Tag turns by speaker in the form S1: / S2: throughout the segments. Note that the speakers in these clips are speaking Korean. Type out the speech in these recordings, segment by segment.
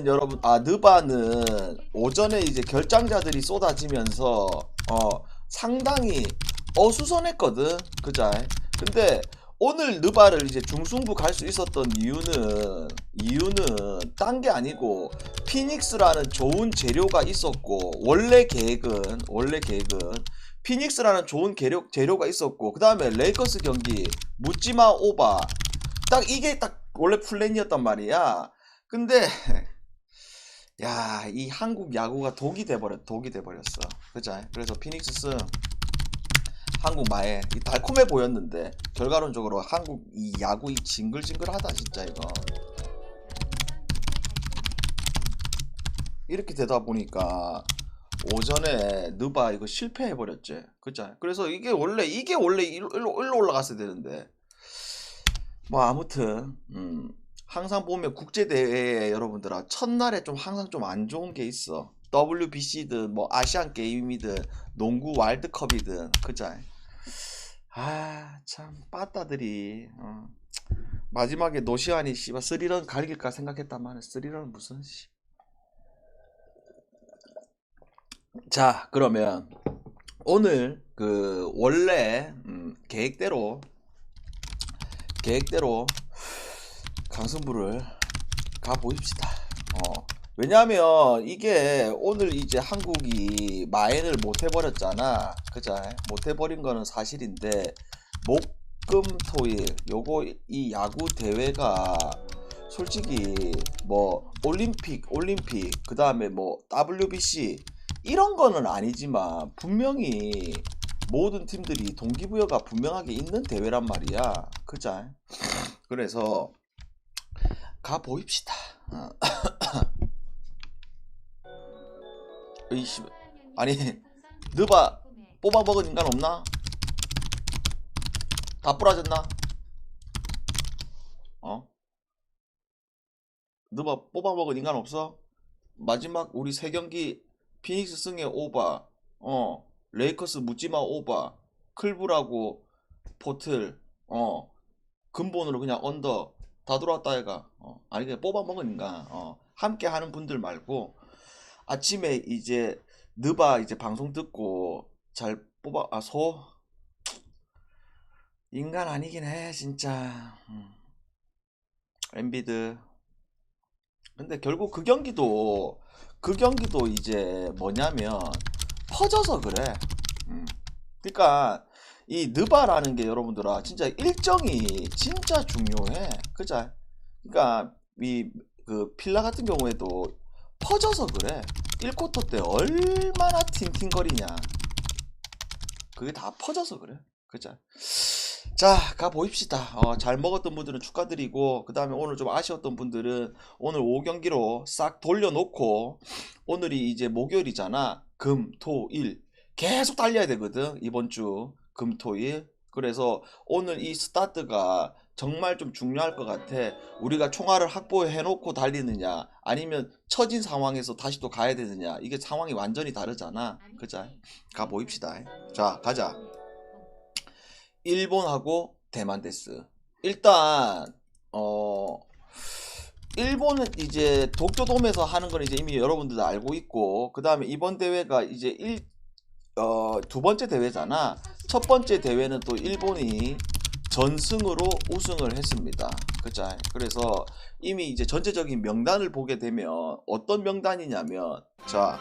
S1: 여러분, 느바는 오전에 이제 결장자들이 쏟아지면서 상당히 어수선했거든, 그자. 근데 오늘 느바를 이제 중승부 갈 수 있었던 이유는 딴 게 아니고 피닉스라는 좋은 재료가 있었고, 원래 계획은 피닉스라는 좋은 재료가 있었고, 그 다음에 레이커스 경기 묻지마 오바, 딱 이게 딱 원래 플랜이었단 말이야. 근데 야, 이 한국 야구가 독이 돼버렸어. 그죠? 그래서 피닉스는 한국 마에 이 달콤해 보였는데 결과론적으로 한국 이 야구 이 징글징글하다 진짜 이거. 이렇게 되다 보니까 오전에 느바 이거 실패해 버렸지. 그죠? 그래서 이게 원래 일로 올라갔어야 되는데 뭐 아무튼 항상 보면 국제대회에 여러분들아 첫날에 좀 항상 좀 안 좋은 게 있어. WBC든 뭐 아시안 게임이든 농구 월드컵이든 그자. 참 빠따들이 마지막에 노시안이 씨발 스리런 갈길까 생각했다만 스리런 무슨 씨. 자, 그러면 오늘 그 원래 계획대로 강승부를 가보십시다. 왜냐하면 이게 오늘 이제 한국이 마엔을 못 해버렸잖아. 그자? 못 해버린 거는 사실인데 목금토일 요거 이 야구 대회가 솔직히 뭐 올림픽 그 다음에 뭐 WBC 이런 거는 아니지만 분명히 모든 팀들이 동기부여가 분명하게 있는 대회란 말이야. 그자? 그래서 가보입시다. 이씨, 아니 느바 뽑아 먹은 인간 없나? 다 부러졌나? 느바 뽑아 먹은 인간 없어? 마지막 우리 세 경기 피닉스 승의 오바, 레이커스 묻지마 오바, 클브라고 포틀, 근본으로 그냥 언더 다 들어왔다 얘가. 아니 그냥 뽑아 먹은 인간. 함께 하는 분들 말고 아침에 이제 느바 이제 방송 듣고 잘 뽑아 인간 아니긴 해 진짜. 엔비드. 근데 결국 그 경기도 이제 뭐냐면 퍼져서 그래. 그러니까 이 느바라는 게 여러분들아 진짜 일정이 진짜 중요해. 그자? 그러니까 이 그 필라 같은 경우에도 퍼져서 그래. 1쿼터 때 얼마나 팅팅거리냐. 그게 다 퍼져서 그래. 그자? 자, 가보입시다. 잘 먹었던 분들은 축하드리고, 그 다음에 오늘 좀 아쉬웠던 분들은 오늘 5경기로 싹 돌려놓고, 오늘이 이제 목요일이잖아. 금, 토, 일. 계속 달려야 되거든. 이번 주 금, 토, 일. 그래서 오늘 이 스타트가 정말 좀 중요할 것 같아. 우리가 총알을 확보해놓고 달리느냐, 아니면 처진 상황에서 다시 또 가야 되느냐. 이게 상황이 완전히 다르잖아. 그자? 가보입시다. 자, 가자. 일본하고 대만 데스. 일단 일본은 이제 도쿄돔에서 하는 건 이제 이미 여러분들도 알고 있고, 그 다음에 이번 대회가 이제 두 번째 대회잖아. 첫 번째 대회는 또 일본이 전승으로 우승을 했습니다. 그죠? 그래서 이미 이제 전체적인 명단을 보게 되면 어떤 명단이냐면, 자,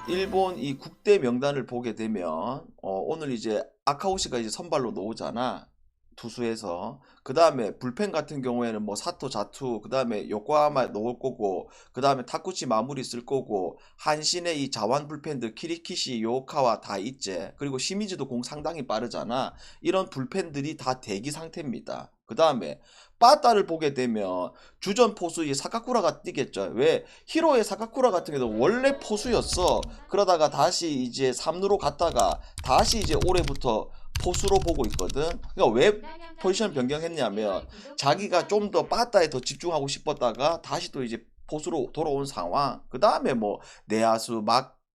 S1: 일본 이 국대 명단을 보게 되면 오늘 이제 아카오시가 이제 선발로 놓오잖아. 투수에서. 그 다음에 불펜 같은 경우에는 뭐 사토 자투, 그 다음에 요코하마 놓을 거고, 그 다음에 타쿠치 마무리 쓸 거고, 한신의 이 자완 불펜들 키리키시 요카와 다 있지. 그리고 시미즈도 공 상당히 빠르잖아. 이런 불펜들이 다 대기 상태입니다. 그 다음에 빠따를 보게 되면 주전 포수의 사카쿠라가 뛰겠죠. 왜? 히로의 사카쿠라 같은 경우도 원래 포수였어. 그러다가 다시 이제 3루로 갔다가 다시 이제 올해부터 포수로 보고 있거든. 그러니까 왜 포지션 변경했냐면 자기가 좀 더 빠따에 더 집중하고 싶었다가 다시 또 이제 포수로 돌아온 상황. 그 다음에 뭐 내야수,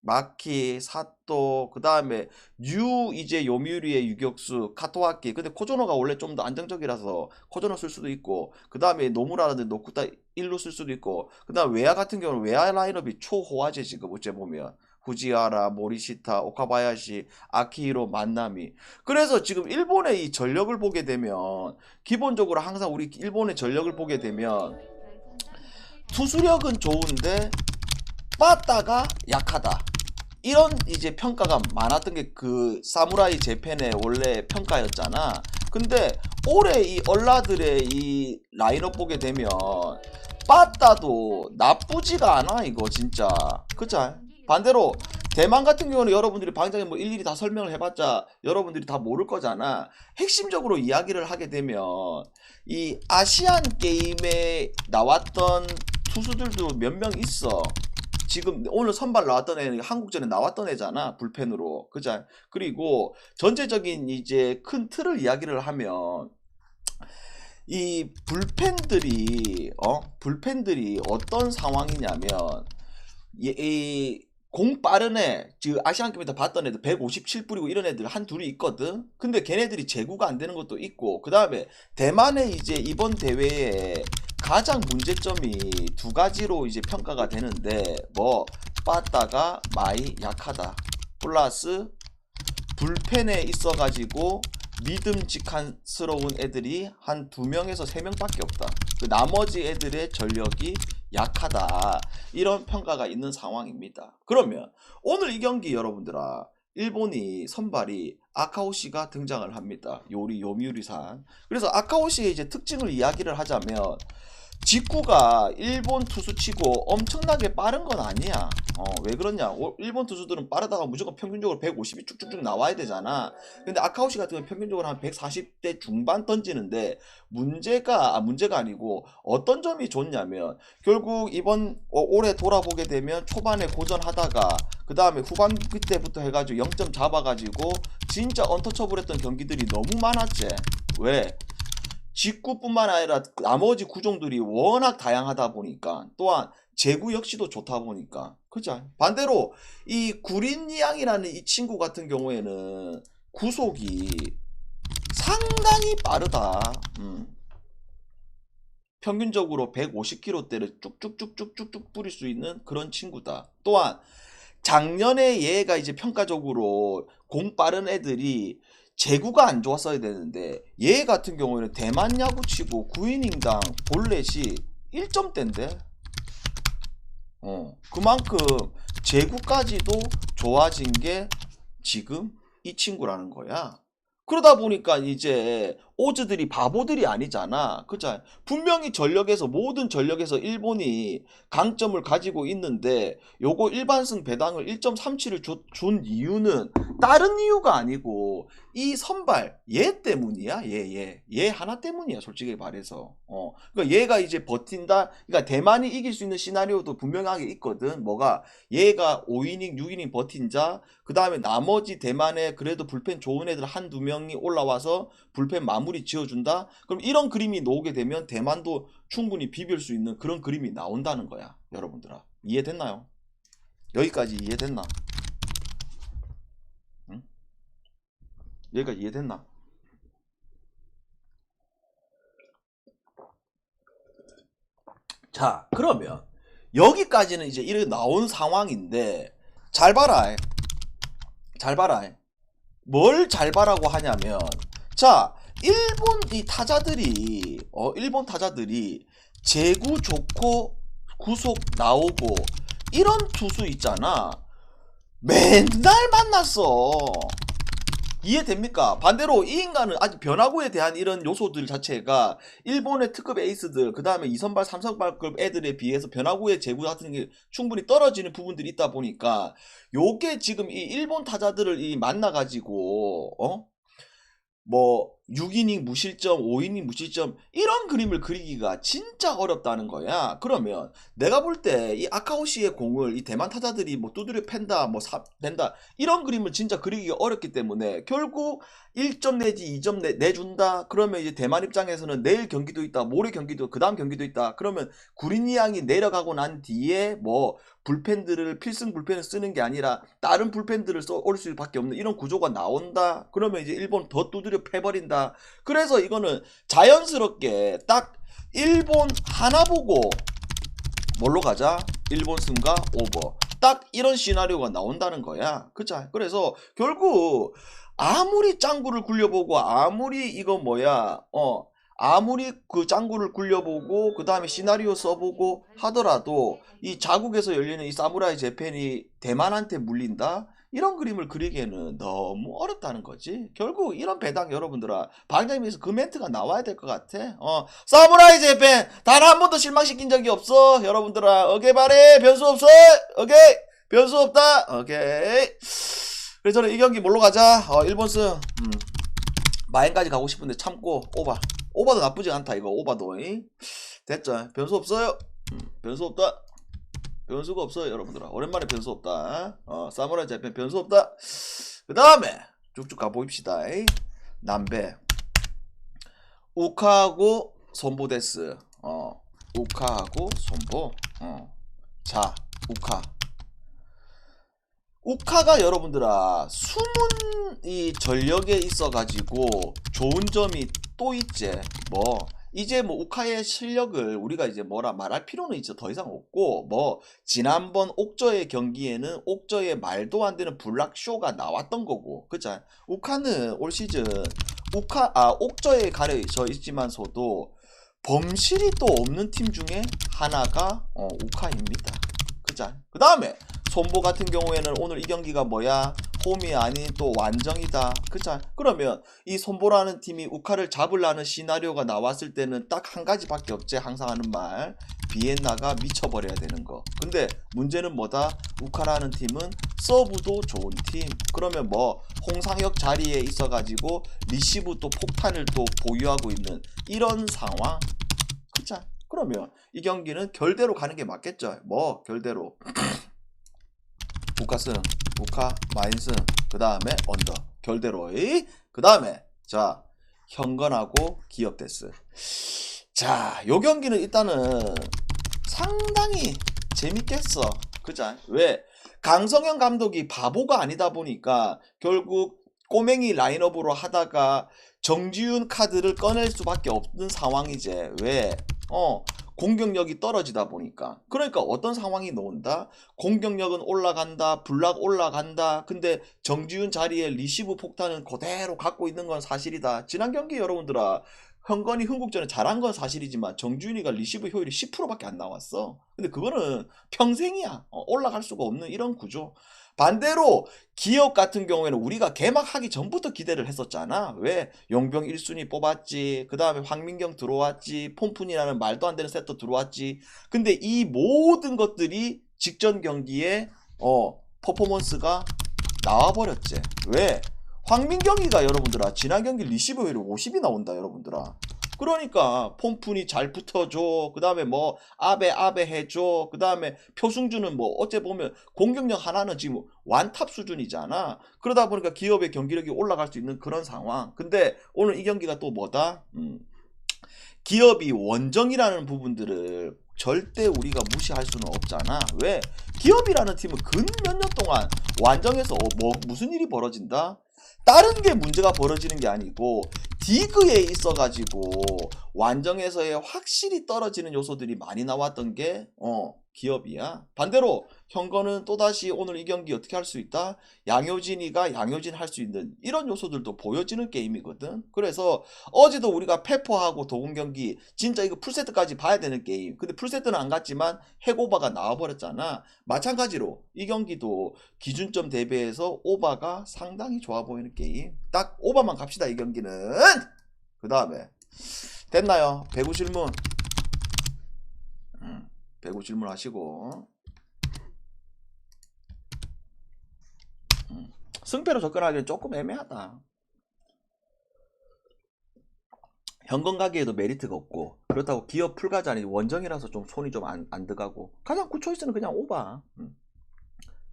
S1: 마키, 사또, 그 다음에 이제 요미우리의 유격수, 카토아키. 근데 코조노가 원래 좀 더 안정적이라서 코조노 쓸 수도 있고, 그 다음에 노무라라든지 노쿠타 1루 쓸 수도 있고, 그 다음 외야 같은 경우는 외야 라인업이 초호화제 지금 어째 보면. 후지하라, 모리시타, 오카바야시, 아키히로, 만나미. 그래서 지금 일본의 이 전력을 보게 되면 기본적으로 항상 우리 일본의 전력을 보게 되면 투수력은 좋은데 빠따가 약하다. 이런 이제 평가가 많았던 게 그 사무라이 재팬의 원래 평가였잖아. 근데 올해 이 얼라들의 이 라인업 보게 되면 빠따도 나쁘지가 않아 이거 진짜. 그쵸? 반대로 대만 같은 경우는 여러분들이 방장에 뭐 일일이 다 설명을 해봤자 여러분들이 다 모를 거잖아. 핵심적으로 이야기를 하게 되면 이 아시안 게임에 나왔던 투수들도 몇 명 있어. 지금 오늘 선발 나왔던 애는 한국전에 나왔던 애잖아. 불펜으로. 그죠? 그리고 전체적인 이제 큰 틀을 이야기를 하면 이 불펜들이 어떤 상황이냐면 공 빠른 애, 지금 아시안게임에서 봤던 애들 157 뿌리고 이런 애들 한 둘이 있거든. 근데 걔네들이 제구가 안 되는 것도 있고, 그 다음에 대만의 이제 이번 대회에 가장 문제점이 두 가지로 이제 평가가 되는데, 뭐 빠따가 많이 약하다. 플러스 불펜에 있어가지고 믿음직한스러운 애들이 한 2명에서 3명밖에 없다. 그 나머지 애들의 전력이 약하다. 이런 평가가 있는 상황입니다. 그러면 오늘 이 경기 여러분들아, 일본이 선발이 아카오시가 등장을 합니다. 요미우리산. 그래서 아카오시의 이제 특징을 이야기를 하자면 직구가 일본 투수치고 엄청나게 빠른 건 아니야. 왜 그러냐? 일본 투수들은 빠르다가 무조건 평균적으로 150이 쭉쭉쭉 나와야 되잖아. 근데 아카오시 같은 경우는 평균적으로 한 140대 중반 던지는데 문제가 아니고 어떤 점이 좋냐면 결국 이번 올해 돌아보게 되면 초반에 고전하다가 그 다음에 후반기 때부터 해가지고 0점 잡아가지고 진짜 언터처블했던 경기들이 너무 많았지. 왜? 직구뿐만 아니라 나머지 구종들이 워낙 다양하다 보니까 또한 제구 역시도 좋다 보니까 그죠? 반대로 이 구린양이라는 이 친구 같은 경우에는 구속이 상당히 빠르다. 평균적으로 150km대를 쭉쭉쭉쭉쭉쭉 뿌릴 수 있는 그런 친구다. 또한 작년에 얘가 이제 평가적으로 공 빠른 애들이 제구가 안 좋았어야 되는데 얘 같은 경우에는 대만 야구치고 9이닝당 볼넷이 1점대인데 그만큼 제구까지도 좋아진 게 지금 이 친구라는 거야. 그러다 보니까 이제 오즈들이 바보들이 아니잖아. 그죠? 분명히 모든 전력에서 일본이 강점을 가지고 있는데 요거 일반승 배당을 1.37을 준 이유는 다른 이유가 아니고 이 선발 얘 때문이야. 얘 하나 때문이야. 솔직히 말해서. 그러니까 얘가 이제 버틴다. 그러니까 대만이 이길 수 있는 시나리오도 분명하게 있거든. 뭐가 얘가 5이닝 6이닝 버틴 자, 그 다음에 나머지 대만에 그래도 불펜 좋은 애들 한두 명이 올라와서 불펜 마무리 지어준다. 그럼 이런 그림이 나오게 되면 대만도 충분히 비빌 수 있는 그런 그림이 나온다는 거야. 여러분들아, 이해됐나요? 여기까지 이해됐나? 응? 여기까지 이해됐나? 자, 그러면 여기까지는 이제 이렇게 나온 상황인데 잘 봐라. 잘 봐라. 뭘 잘 봐라고 하냐면, 자, 일본 타자들이 제구 좋고 구속 나오고 이런 투수 있잖아. 맨날 만났어. 이해됩니까? 반대로 이 인간은 아직 변화구에 대한 이런 요소들 자체가 일본의 특급 에이스들, 그 다음에 2선발, 3선발급 애들에 비해서 변화구의 제구 같은 게 충분히 떨어지는 부분들이 있다 보니까 요게 지금 이 일본 타자들을 만나가지고 뭐 6이닝 무실점, 5이닝 무실점 이런 그림을 그리기가 진짜 어렵다는 거야. 그러면 내가 볼 때 이 아카오시의 공을 이 대만 타자들이 뭐 두드려 팬다, 뭐 낸다 이런 그림을 진짜 그리기가 어렵기 때문에 결국 1점 내지 2점 내준다. 그러면 이제 대만 입장에서는 내일 경기도 있다, 모레 경기도, 그 다음 경기도 있다. 그러면 구린이 양이 내려가고 난 뒤에 뭐 불펜들을 필승 불펜을 쓰는 게 아니라 다른 불펜들을 올 수밖에 없는 이런 구조가 나온다. 그러면 이제 일본 더 두드려 패버린다. 그래서 이거는 자연스럽게 딱 일본 하나 보고 뭘로 가자? 일본 승과 오버. 딱 이런 시나리오가 나온다는 거야. 그쵸? 그래서 결국 아무리 짱구를 굴려보고 아무리 이거 뭐야 아무리 그 짱구를 굴려보고 그 다음에 시나리오 써보고 하더라도 이 자국에서 열리는 이 사무라이 재팬이 대만한테 물린다? 이런 그림을 그리기에는 너무 어렵다는 거지. 결국 이런 배당 여러분들아 방장님에서 그 멘트가 나와야 될 것 같아. 사무라이 재팬 단 한 번도 실망시킨 적이 없어. 여러분들아 오케이 바래 변수 없어. 오케이 변수 없다. 오케이. 그래서 저는 이 경기 뭘로 가자? 일본 승. 마인까지 가고 싶은데 참고 오바. 오바도 나쁘지 않다 이거 오바도. 됐죠? 변수 없어요. 변수 없다. 변수가 없어요 여러분들아. 오랜만에 변수 없다. 사무라이 재팬 변수 없다. 그 다음에 쭉쭉 가보입시다. 남배 우카하고 손보 데스. 우카하고 손보. 자 우카가 여러분들아 숨은 이 전력에 있어가지고 좋은 점이 또 있지. 뭐 이제 뭐 우카의 실력을 우리가 이제 뭐라 말할 필요는 이제 더 이상 없고 뭐 지난번 옥저의 경기에는 옥저의 말도 안 되는 블락쇼가 나왔던 거고 그죠. 우카는 올 시즌 옥저에 가려져 있지만서도 범실이 또 없는 팀 중에 하나가 우카입니다. 그죠. 그 다음에 손보 같은 경우에는 오늘 이 경기가 뭐야? 홈이 아닌 또 완정이다. 그쵸? 그러면 이 손보라는 팀이 우카를 잡으려는 시나리오가 나왔을 때는 딱 한 가지밖에 없지. 항상 하는 말. 비엔나가 미쳐버려야 되는 거. 근데 문제는 뭐다? 우카라는 팀은 서브도 좋은 팀. 그러면 뭐 홍상혁 자리에 있어가지고 리시브 또 폭탄을 또 보유하고 있는 이런 상황. 그쵸? 그러면 이 경기는 결대로 가는 게 맞겠죠. 뭐 결대로. 우카승, 우카, 마인승, 그 다음에 언더, 결대로의, 그 다음에 자 현건하고 기업데스. 자, 요 경기는 일단은 상당히 재밌겠어. 그죠? 왜? 강성현 감독이 바보가 아니다 보니까 결국 꼬맹이 라인업으로 하다가 정지훈 카드를 꺼낼 수밖에 없는 상황이지. 왜? 공격력이 떨어지다 보니까. 그러니까 어떤 상황이 나온다? 공격력은 올라간다. 블락 올라간다. 근데 정지훈 자리에 리시브 폭탄은 그대로 갖고 있는 건 사실이다. 지난 경기 여러분들아 현건이 흥국전에 잘한 건 사실이지만 정지훈이가 리시브 효율이 10%밖에 안 나왔어. 근데 그거는 평생이야. 올라갈 수가 없는 이런 구조. 반대로 기업 같은 경우에는 우리가 개막하기 전부터 기대를 했었잖아. 왜? 용병 1순위 뽑았지. 그 다음에 황민경 들어왔지. 폼푼이라는 말도 안 되는 세터 들어왔지. 근데 이 모든 것들이 직전 경기에 퍼포먼스가 나와버렸지. 왜? 황민경이가 여러분들아 지난 경기 리시브 효율이 50이 나온다 여러분들아. 그러니까 폼푼이 잘 붙어줘. 그 다음에 뭐 아베 해줘. 그 다음에 표승주는 뭐 어째 보면 공격력 하나는 지금 완탑 수준이잖아. 그러다 보니까 기업의 경기력이 올라갈 수 있는 그런 상황. 근데 오늘 이 경기가 또 뭐다? 기업이 원정이라는 부분들을 절대 우리가 무시할 수는 없잖아. 왜? 기업이라는 팀은 근 몇 년 동안 완정에서 무슨 일이 벌어진다? 다른 게 문제가 벌어지는 게 아니고 디그에 있어가지고 완정에서의 확실히 떨어지는 요소들이 많이 나왔던 게 기업이야. 반대로 현건은 또다시 오늘 이 경기 어떻게 할 수 있다? 양효진이가 양효진 할 수 있는 이런 요소들도 보여지는 게임이거든. 그래서 어제도 우리가 페퍼하고 도군 경기 진짜 이거 풀세트까지 봐야 되는 게임. 근데 풀세트는 안 갔지만 해고바가 나와버렸잖아. 마찬가지로 이 경기도 기준점 대비해서 오바가 상당히 좋아 보이는 게임. 딱 오바만 갑시다 이 경기는. 그 다음에 됐나요? 배구 질문. 배구 질문 하시고 승패로 접근하기는 조금 애매하다. 현금 가기에도 메리트가 없고 그렇다고 기업 풀가자니 원정이라서 좀 손이 좀 안 들어가고 가장 굿 초이스는 그냥 오바.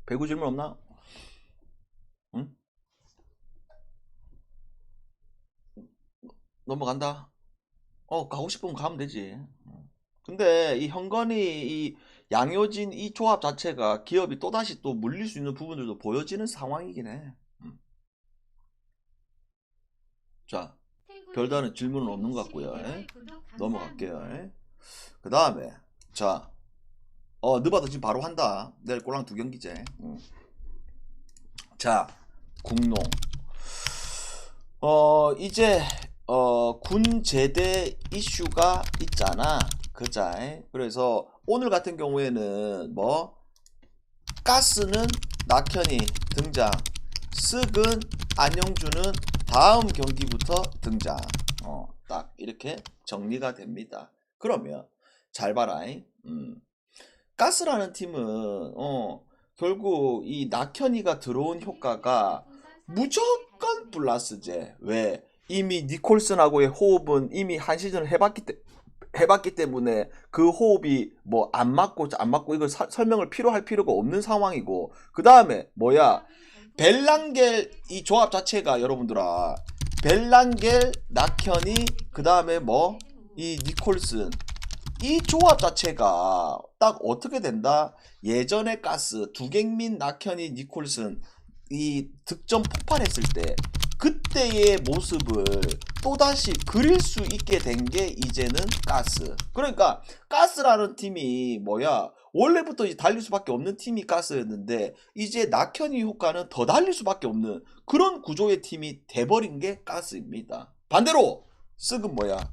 S1: 배구 질문 없나? 응? 넘어간다. 가고 싶으면 가면 되지. 근데 이 현건이 이 양효진 이 조합 자체가 기업이 또다시 또 물릴 수 있는 부분들도 보여지는 상황이긴 해. 자, 별다른 질문은 없는 것 같고요. 넘어갈게요. 그 다음에 자, 느바도 지금 바로 한다. 내일 꼴랑 2경기제. 자, 국농. 이제 군 제대 이슈가 있잖아. 그자. 그래서 오늘 같은 경우에는 뭐 가스는 낙현이 등장, 쓱은 안영주는 다음 경기부터 등장. 딱 이렇게 정리가 됩니다. 그러면 잘 봐라. 가스라는 팀은 결국 이 낙현이가 들어온 효과가 무조건 플러스제. 왜? 이미 니콜슨하고의 호흡은 이미 한 시즌을 해봤기 때문에 그 호흡이 뭐 안 맞고 이거 설명을 필요할 필요가 없는 상황이고, 그 다음에 뭐야, 벨랑겔 이 조합 자체가 여러분들아, 벨랑겔, 낙현이, 그 다음에 뭐 이 니콜슨, 이 조합 자체가 딱 어떻게 된다? 예전에 가스 두갱민, 낙현이, 니콜슨 이 득점 폭발했을 때 그때의 모습을 또다시 그릴 수 있게 된 게 이제는 가스. 그러니까 가스라는 팀이 뭐야, 원래부터 이제 달릴 수밖에 없는 팀이 가스였는데 이제 낙현이 효과는 더 달릴 수밖에 없는 그런 구조의 팀이 돼버린 게 가스입니다. 반대로 쓱은 뭐야,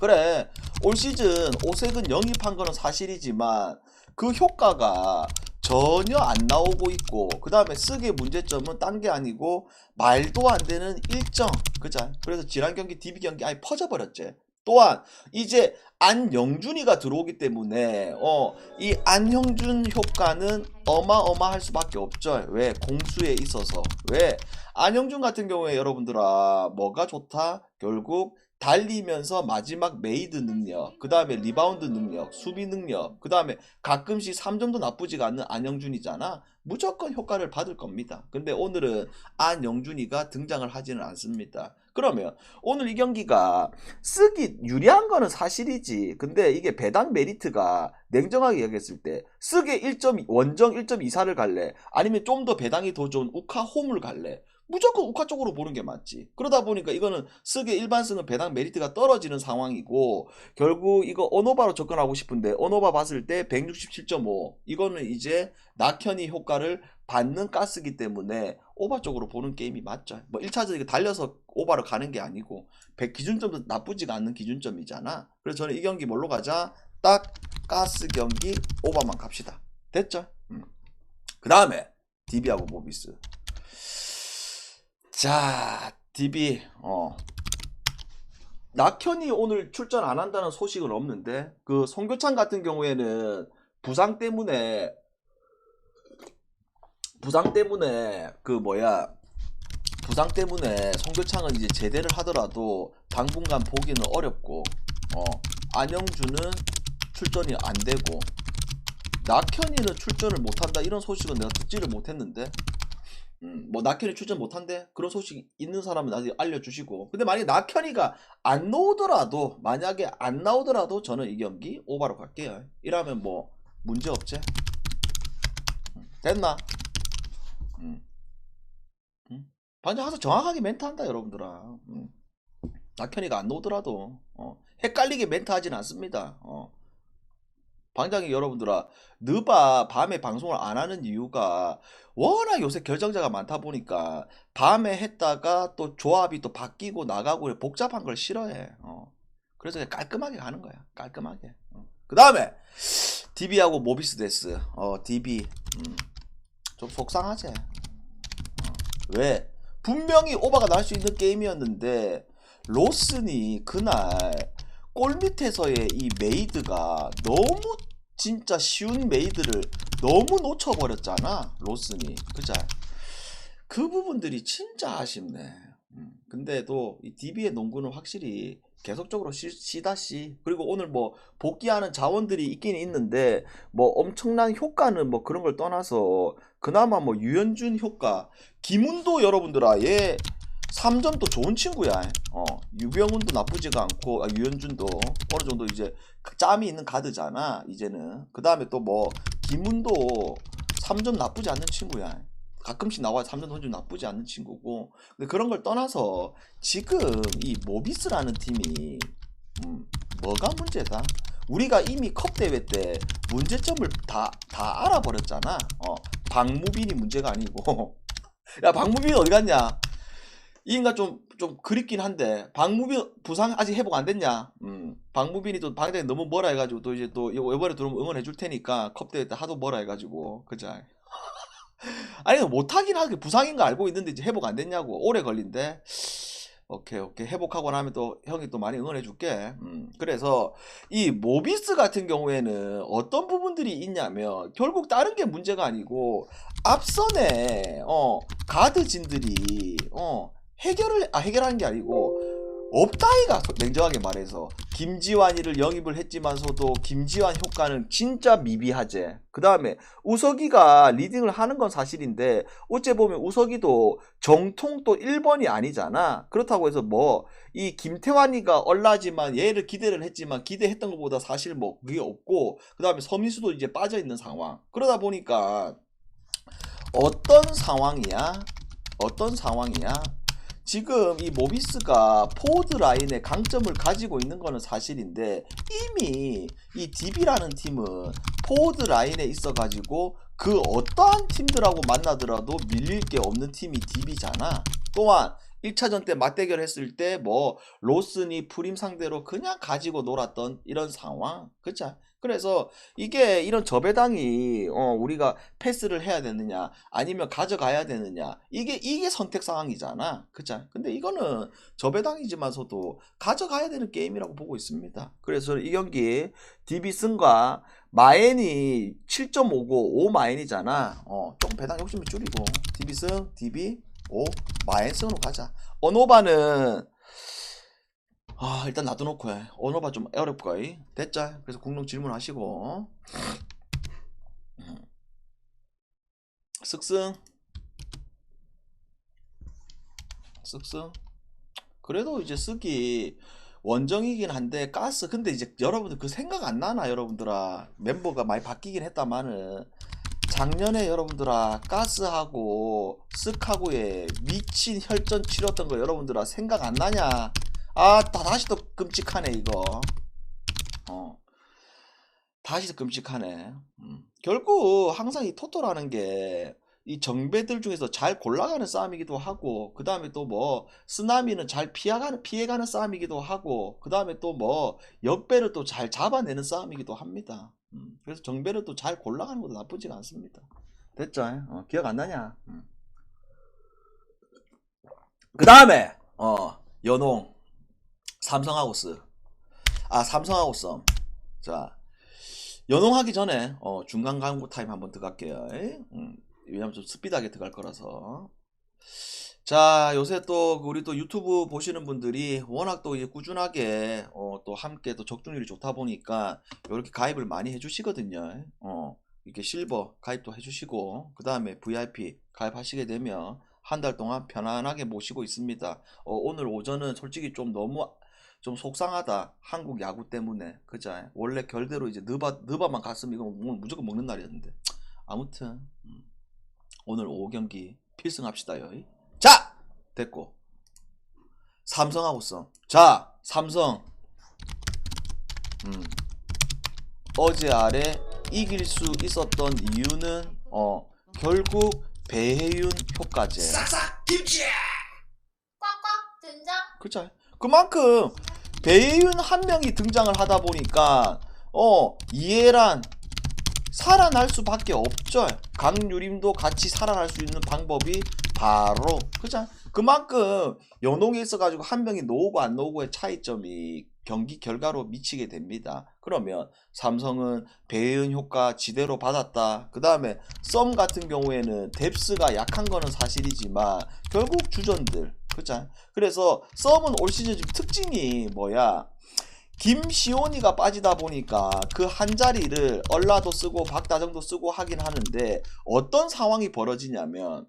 S1: 그래 올 시즌 오색은 영입한 거는 사실이지만 그 효과가 전혀 안 나오고 있고, 그 다음에 쓱의 문제점은 딴 게 아니고 말도 안 되는 일정. 그자. 그래서 지난 경기 DB 경기 아예 퍼져버렸지. 또한 이제 안영준이가 들어오기 때문에 이 안형준 효과는 어마어마할 수밖에 없죠. 왜? 공수에 있어서. 왜? 안영준 같은 경우에 여러분들아 뭐가 좋다? 결국 달리면서 마지막 메이드 능력, 그 다음에 리바운드 능력, 수비 능력, 그 다음에 가끔씩 3점도 나쁘지가 않는 안영준이잖아. 무조건 효과를 받을 겁니다. 근데 오늘은 안영준이가 등장을 하지는 않습니다. 그러면 오늘 이 경기가 쓱이 유리한 거는 사실이지. 근데 이게 배당 메리트가 냉정하게 얘기했을 때 쓱의 1.2, 원정 1.24를 갈래? 아니면 좀 더 배당이 더 좋은 우카 홈을 갈래? 무조건 우카 쪽으로 보는 게 맞지. 그러다 보니까 이거는 쓱의 일반 쓱은 배당 메리트가 떨어지는 상황이고, 결국 이거 언오바로 접근하고 싶은데 언오바 봤을 때 167.5, 이거는 이제 낙현이 효과를 받는 가스기 때문에 오바 쪽으로 보는 게임이 맞죠. 뭐 1차전 이거 달려서 오바로 가는 게 아니고 100 기준점도 나쁘지가 않는 기준점이잖아. 그래서 저는 이 경기 뭘로 가자? 딱 가스 경기 오바만 갑시다. 됐죠? 그 다음에 DB하고 모비스. 자, DB 낙현이 오늘 출전 안 한다는 소식은 없는데, 그 송교창 같은 경우에는 부상 때문에 그 뭐야, 부상 때문에 송교창은 이제 제대를 하더라도 당분간 보기는 어렵고, 안영주는 출전이 안 되고, 낙현이는 출전을 못한다 이런 소식은 내가 듣지를 못했는데, 뭐 낙현이 출전 못한대 그런 소식 있는 사람은 나중에 알려주시고. 근데 만약에 낙현이가 안 나오더라도, 만약에 안 나오더라도 저는 이 경기 오바로 갈게요. 이러면 뭐 문제 없지? 됐나? 반장 항상 정확하게 멘트 한다 여러분들아. 낙현이가 안 나오더라도 헷갈리게 멘트 하진 않습니다. 방장이 여러분들아, 느바 밤에 방송을 안 하는 이유가 워낙 요새 결정자가 많다 보니까 밤에 했다가 또 조합이 또 바뀌고 나가고 복잡한 걸 싫어해. 그래서 그냥 깔끔하게 가는 거야. 깔끔하게. 그 다음에 DB하고 모비스 데스. DB 좀 속상하지. 왜? 분명히 오바가 날 수 있는 게임이었는데 로슨이 그날 골 밑에서의 이 메이드가 너무 진짜 쉬운 메이드를 너무 놓쳐버렸잖아 로슨이. 그자. 그 부분들이 진짜 아쉽네. 근데도 이 DB의 농구는 확실히 계속적으로 쉬다시 그리고 오늘 뭐 복귀하는 자원들이 있긴 있는데 뭐 엄청난 효과는 뭐 그런 걸 떠나서 그나마 뭐 유현준 효과 김훈도 여러분들아 얘 3점도 좋은 친구야. 유병훈도 나쁘지가 않고 유현준도 어느 정도 이제 짬이 있는 가드잖아 이제는. 그 다음에 또 뭐 김훈도 3점 나쁘지 않는 친구야. 가끔씩 나와 3점 던지면 나쁘지 않는 친구고. 근데 그런 걸 떠나서 지금 이 모비스라는 팀이 뭐가 문제다? 우리가 이미 컵 대회 때 문제점을 다 알아버렸잖아. 박무빈이 문제가 아니고. 야 박무빈 어디 갔냐? 이 인간 좀 그립긴 한데 박무빈 부상 아직 회복 안 됐냐? 박무빈이 또 방대에 너무 뭐라 해가지고 또 이제 또 이번에 들어오면 응원해 줄 테니까 컵 대회 때 하도 뭐라 해가지고 그자. 아니 못하긴 하게 부상인 거 알고 있는데 이제 회복 안 됐냐고 오래 걸린대. 오케이 회복하고 나면 또 형이 또 많이 응원해 줄게. 그래서 이 모비스 같은 경우에는 어떤 부분들이 있냐면 결국 다른 게 문제가 아니고 앞선에 가드진들이 해결하는 게 아니고 없다이가 냉정하게 말해서 김지환이를 영입을 했지만서도 김지환 효과는 진짜 미비하제. 그 다음에 우석이가 리딩을 하는 건 사실인데 어째 보면 우석이도 정통 또 1번이 아니잖아. 그렇다고 해서 뭐 이 김태환이가 얼라지만 얘를 기대를 했지만 기대했던 것보다 사실 뭐 그게 없고 그 다음에 서민수도 이제 빠져있는 상황. 그러다 보니까 어떤 상황이야? 지금 이 모비스가 포워드 라인에 강점을 가지고 있는 거는 사실인데 이미 이 DB라는 팀은 포워드 라인에 있어 가지고 그 어떠한 팀들하고 만나더라도 밀릴 게 없는 팀이 DB잖아. 또한 1차전 때 맞대결 했을 때 뭐 로슨이 프림 상대로 그냥 가지고 놀았던 이런 상황. 그쵸? 그래서 이게 이런 저배당이 우리가 패스를 해야 되느냐 아니면 가져가야 되느냐 이게 선택 상황이잖아. 그쵸? 근데 이거는 저배당이지만서도 가져가야 되는 게임이라고 보고 있습니다. 그래서 이 경기 DB 승과 마엔이 7.5고 5 마엔이잖아. 조금 배당 욕심을 줄이고 DB 승, DB 5 마엔 승으로 가자. 언오바는 일단 놔둬놓고 해. 언어봐 좀 어렵거이. 됐자. 그래서 공룡 질문하시고. 쓱쓱. 그래도 이제 쓰기 원정이긴 한데 가스. 근데 이제 여러분들 그 생각 안 나나 여러분들아. 멤버가 많이 바뀌긴 했다마는 작년에 여러분들아 가스하고 쓱하고의 미친 혈전 치렀던 거 여러분들아 생각 안 나냐? 다시 또 끔찍하네 이거. 다시 또 끔찍하네. 결국 항상 이 토토라는 게 이 정배들 중에서 잘 골라가는 싸움이기도 하고 그 다음에 또 뭐 쓰나미는 잘 피해가는 싸움이기도 하고 그 다음에 또 뭐 역배를 또 잘 잡아내는 싸움이기도 합니다. 그래서 정배를 또 잘 골라가는 것도 나쁘지가 않습니다. 됐죠? 기억 안 나냐? 그 다음에 연홍 삼성하고 삼성하고 썸. 자, 연홍하기 전에 중간 광고 타임 한번 들어갈게요. 왜냐면 좀 스피드하게 들어갈 거라서. 자, 요새 또 우리 또 유튜브 보시는 분들이 워낙 또 이제 꾸준하게 또 함께 또 적중률이 좋다 보니까 이렇게 가입을 많이 해주시거든요. 이렇게 실버 가입도 해주시고 그 다음에 VIP 가입하시게 되면 한 달 동안 편안하게 모시고 있습니다. 오늘 오전은 솔직히 좀 너무 좀 속상하다. 한국 야구 때문에. 그죠? 원래 결대로 이제 느바만 갔으면 이거 무조건 먹는 날이었는데. 아무튼 오늘 5경기 필승합시다요. 자! 됐고. 삼성하고 썸. 자, 삼성. 어제 아래 이길 수 있었던 이유는 결국 배혜윤 효과제. 싹싹 김치!
S2: 꽉꽉 등장.
S1: 그쵸? 그만큼 배혜윤 한 명이 등장을 하다 보니까 이해란 살아날 수밖에 없죠. 강유림도 같이 살아날 수 있는 방법이 바로 그죠? 그만큼 연홍에 있어가지고 한 명이 놓오고 안 놓오고의 차이점이 경기 결과로 미치게 됩니다. 그러면 삼성은 배혜은 효과 지대로 받았다. 그 다음에 썸 같은 경우에는 뎁스가 약한 거는 사실이지만 결국 주전들 그쵸? 그래서 썸은 올 시즌 지금 특징이 뭐야? 김시온이가 빠지다 보니까 그 한 자리를 얼라도 쓰고 박다정도 쓰고 하긴 하는데 어떤 상황이 벌어지냐면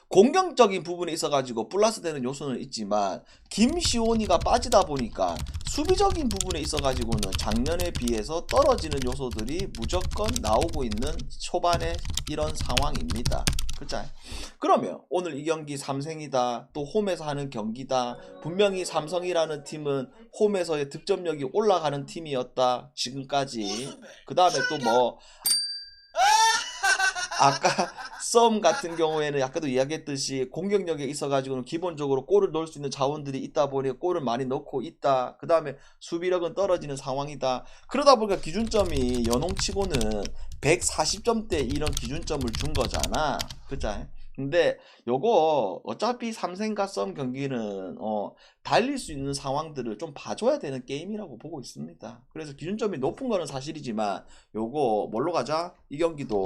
S1: 공격적인 부분에 있어가지고 플러스 되는 요소는 있지만 김시온이가 빠지다 보니까 수비적인 부분에 있어가지고는 작년에 비해서 떨어지는 요소들이 무조건 나오고 있는 초반의 이런 상황입니다. 그쵸? 그러면 오늘 이 경기 삼성이다, 또 홈에서 하는 경기다, 분명히 삼성이라는 팀은 홈에서의 득점력이 올라가는 팀이었다 지금까지. 그 다음에 또 뭐 아까 썸 같은 경우에는 아까도 이야기했듯이 공격력에 있어가지고는 기본적으로 골을 넣을 수 있는 자원들이 있다 보니 골을 많이 넣고 있다. 그 다음에 수비력은 떨어지는 상황이다. 그러다 보니까 기준점이 연홍치고는 140점대 이런 기준점을 준 거잖아. 그죠? 근데 요거 어차피 삼성과 썸 경기는 달릴 수 있는 상황들을 좀 봐줘야 되는 게임이라고 보고 있습니다. 그래서 기준점이 높은 거는 사실이지만 요거 뭘로 가자? 이 경기도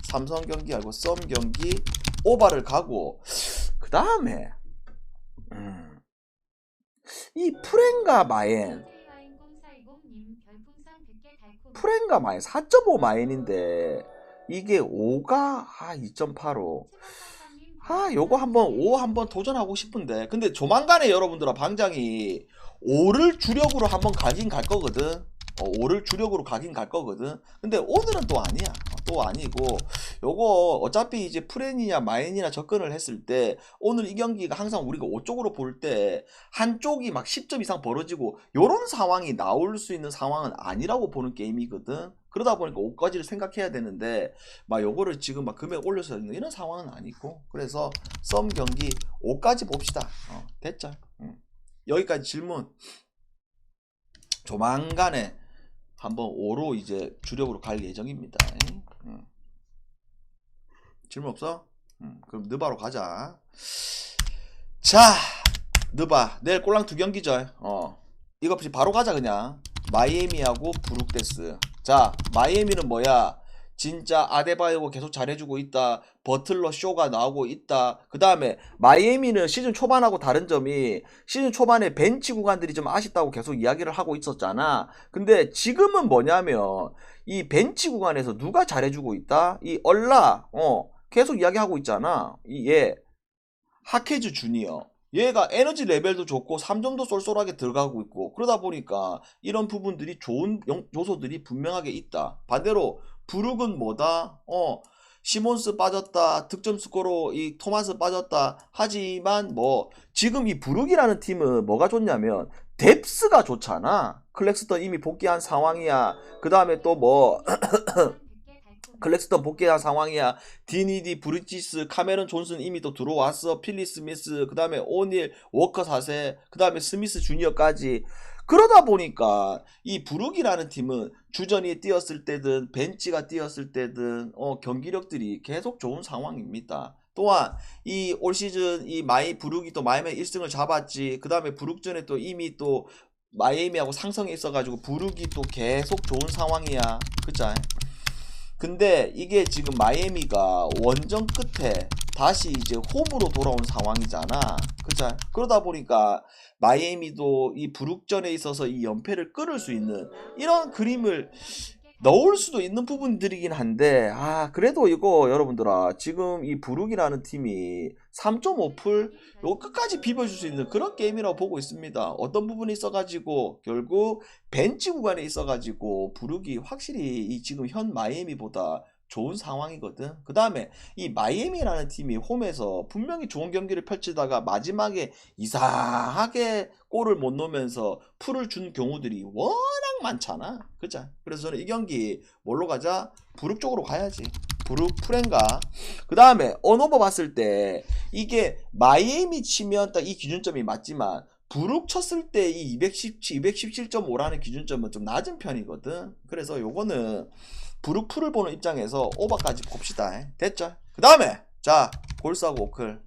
S1: 삼성 경기 알고 썸 경기 오바를 가고 그 다음에 이 프렌가 마엔 4.5 마엔인데 이게 5가 2.85 요거 한번 5 한번 도전하고 싶은데 근데 조만간에 여러분들아 방장이 5를 주력으로 한번 가긴 갈 거거든. 5를 주력으로 가긴 갈 거거든. 근데 오늘은 또 아니야. 또 아니고 요거 어차피 이제 프렌이냐 마엔이나 접근을 했을 때 오늘 이 경기가 항상 우리가 5 쪽으로 볼 때 한쪽이 막 10점 이상 벌어지고 요런 상황이 나올 수 있는 상황은 아니라고 보는 게임이거든. 그러다 보니까 5까지를 생각해야 되는데 막 요거를 지금 막 금액 올려서 있는 이런 상황은 아니고 그래서 썸 경기 5까지 봅시다. 됐죠? 여기까지 질문. 조만간에 한번 5로 이제 주력으로 갈 예정입니다. 질문 없어? 그럼 느바로 가자. 자, 느바 내일 꼴랑 2경기죠. 이거 바로 가자 그냥. 마이애미하고 브룩데스. 자, 마이애미는 뭐야? 진짜 아데바요가 계속 잘해주고 있다. 버틀러 쇼가 나오고 있다. 그 다음에 마이애미는 시즌 초반하고 다른 점이 시즌 초반에 벤치 구간들이 좀 아쉽다고 계속 이야기를 하고 있었잖아. 근데 지금은 뭐냐면 이 벤치 구간에서 누가 잘해주고 있다? 이 얼라 계속 이야기하고 있잖아. 얘 하케즈 주니어. 얘가 에너지 레벨도 좋고 3점도 쏠쏠하게 들어가고 있고 그러다 보니까 이런 부분들이 좋은 요소들이 분명하게 있다. 반대로 브룩은 뭐다? 시몬스 빠졌다. 득점 스코로 이 토마스 빠졌다. 하지만 뭐 지금 이 브룩이라는 팀은 뭐가 좋냐면 뎁스가 좋잖아. 클렉스턴 이미 복귀한 상황이야. 그 다음에 또 뭐 클렉스턴 복귀한 상황이야. 디니디, 브리지스, 카메론 존슨 이미 또 들어왔어. 필리 스미스, 그 다음에 오닐, 워커 4세, 그 다음에 스미스 주니어까지. 그러다 보니까 이 브룩이라는 팀은 주전이 뛰었을 때든 벤치가 뛰었을 때든 경기력들이 계속 좋은 상황입니다. 또한 이 올 시즌 이 브룩이 또 마이애미 1승을 잡았지. 그 다음에 브룩전에 또 이미 또 마이애미하고 상성이 있어가지고 브룩이 또 계속 좋은 상황이야. 그쵸? 근데 이게 지금 마이애미가 원정 끝에 다시 이제 홈으로 돌아온 상황이잖아. 그죠? 그러다 보니까 마이애미도 이 브룩전에 있어서 이 연패를 끊을 수 있는 이런 그림을 넣을 수도 있는 부분들이긴 한데 그래도 이거 여러분들아 지금 이 브룩이라는 팀이 3.5풀 이거 끝까지 비벼줄 수 있는 그런 게임이라고 보고 있습니다. 어떤 부분이 있어가지고 결국 벤치 구간에 있어가지고 브룩이 확실히 이 지금 현 마이애미보다 좋은 상황이거든. 그 다음에 이 마이애미라는 팀이 홈에서 분명히 좋은 경기를 펼치다가 마지막에 이상하게 골을 못 넣으면서 풀을 준 경우들이 워낙 많잖아. 그죠? 그래서 저는 이 경기 뭘로 가자? 브룩 쪽으로 가야지. 브룩 프렌가. 그 다음에 언오버 봤을 때 이게 마이애미 치면 딱 이 기준점이 맞지만 브룩 쳤을 때 이 217.5라는 기준점은 좀 낮은 편이거든. 그래서 요거는 브룩 풀을 보는 입장에서 오버까지 봅시다. 됐죠? 그 다음에 자 골스하고 오클.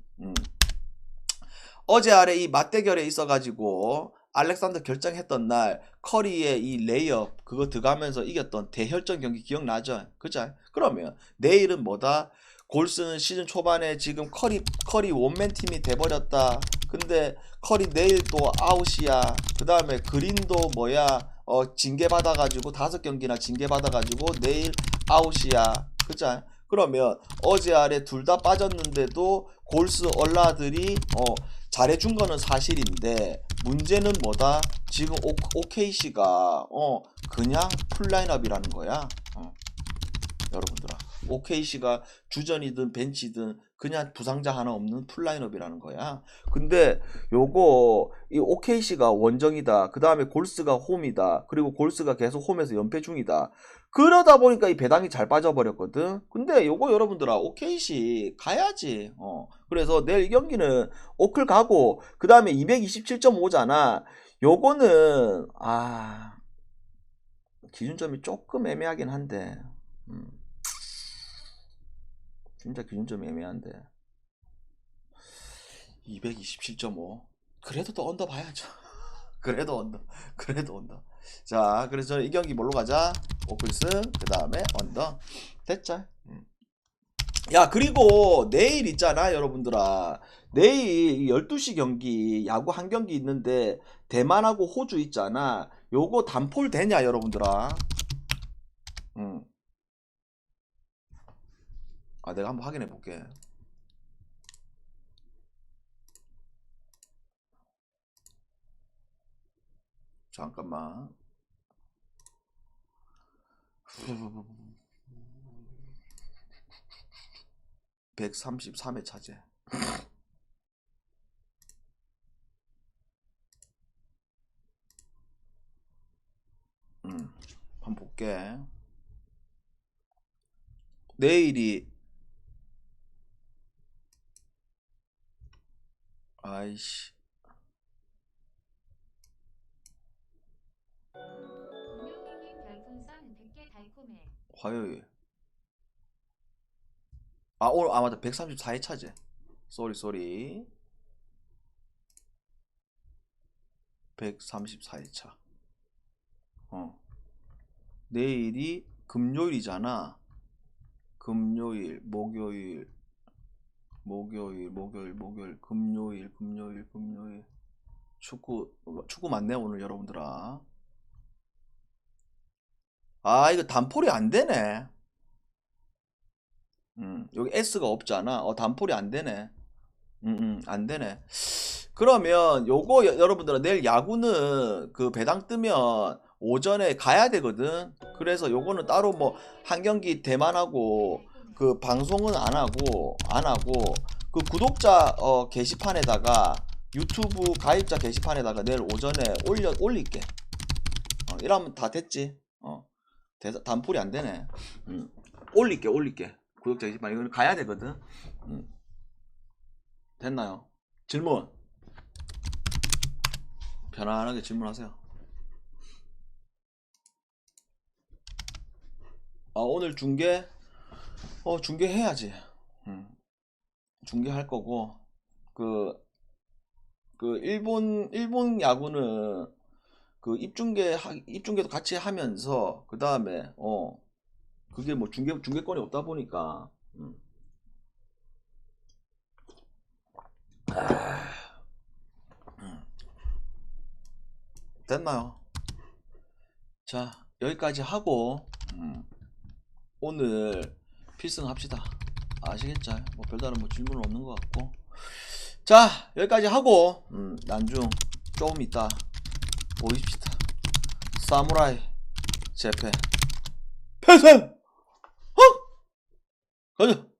S1: 어제 아래 이 맞대결에 있어가지고 알렉산더 결정했던 날 커리의 이 레이업 그거 들어가면서 이겼던 대혈전 경기 기억나죠? 그죠? 그러면 내일은 뭐다? 골스는 시즌 초반에 지금 커리 원맨 팀이 돼버렸다. 근데 커리 내일 또 아웃이야. 그 다음에 그린도 뭐야 징계 받아가지고 5경기나 징계 받아가지고 내일 아웃이야. 그자? 그러면 어제 아래 둘 다 빠졌는데도 골스 얼라들이 잘해준 거는 사실인데 문제는 뭐다? 지금 OKC가 그냥 풀라인업이라는 거야. 여러분들아, OKC가 주전이든 벤치든 그냥 부상자 하나 없는 풀라인업이라는 거야. 근데 요거 이 OKC가 원정이다. 그 다음에 골스가 홈이다. 그리고 골스가 계속 홈에서 연패 중이다. 그러다 보니까 이 배당이 잘 빠져버렸거든. 근데 요거 여러분들아, OKC 가야지. 그래서 내일 이 경기는 오클 가고, 그 다음에 227.5잖아. 요거는 기준점이 조금 애매하긴 한데 진짜 기준점이 애매한데 227.5 그래도 또 언더 봐야죠. 그래도 언더. 자, 그래서 저는 이 경기 뭘로 가자? 오클스 그 다음에 언더. 됐죠? 야, 그리고 내일 있잖아 여러분들아. 내일 12시 경기 야구 한 경기 있는데 대만하고 호주 있잖아. 요거 단폴 되냐 여러분들아? 내가 한번 확인해 볼게. 잠깐만. 133회 차지. 한번 볼게. 내일이 아이씨. 화요일. 오늘 맞다. 134회 차지. 쏘리. 134회 차. 내일이 금요일이잖아. 금요일, 목요일, 금요일. 축구 맞네 오늘 여러분들아. 이거 단폴이 안 되네. 여기 S가 없잖아. 단폴이 안 되네. 안 되네. 그러면 요거 여러분들아, 내일 야구는 그 배당 뜨면 오전에 가야 되거든. 그래서 요거는 따로 뭐 한 경기 대만하고 그 방송은 안 하고 그 구독자 게시판에다가 유튜브 가입자 게시판에다가 내일 오전에 올릴게. 이러면 다 됐지. 단폴이 안 되네. 올릴게. 구독자 게시판 이거는 가야 되거든. 됐나요? 질문 편안하게 질문하세요. 오늘 중계해야지. 중계할 거고, 그 일본 야구는 그 입중계도 같이 하면서, 그 다음에 그게 뭐 중계권이 없다 보니까 됐나요? 자, 여기까지 하고 오늘 필승 합시다. 아시겠죠? 뭐 별다른 뭐 질문은 없는 것 같고. 자, 여기까지 하고 나중 조금 있다 보입시다. 사무라이 재패 패승! 가자.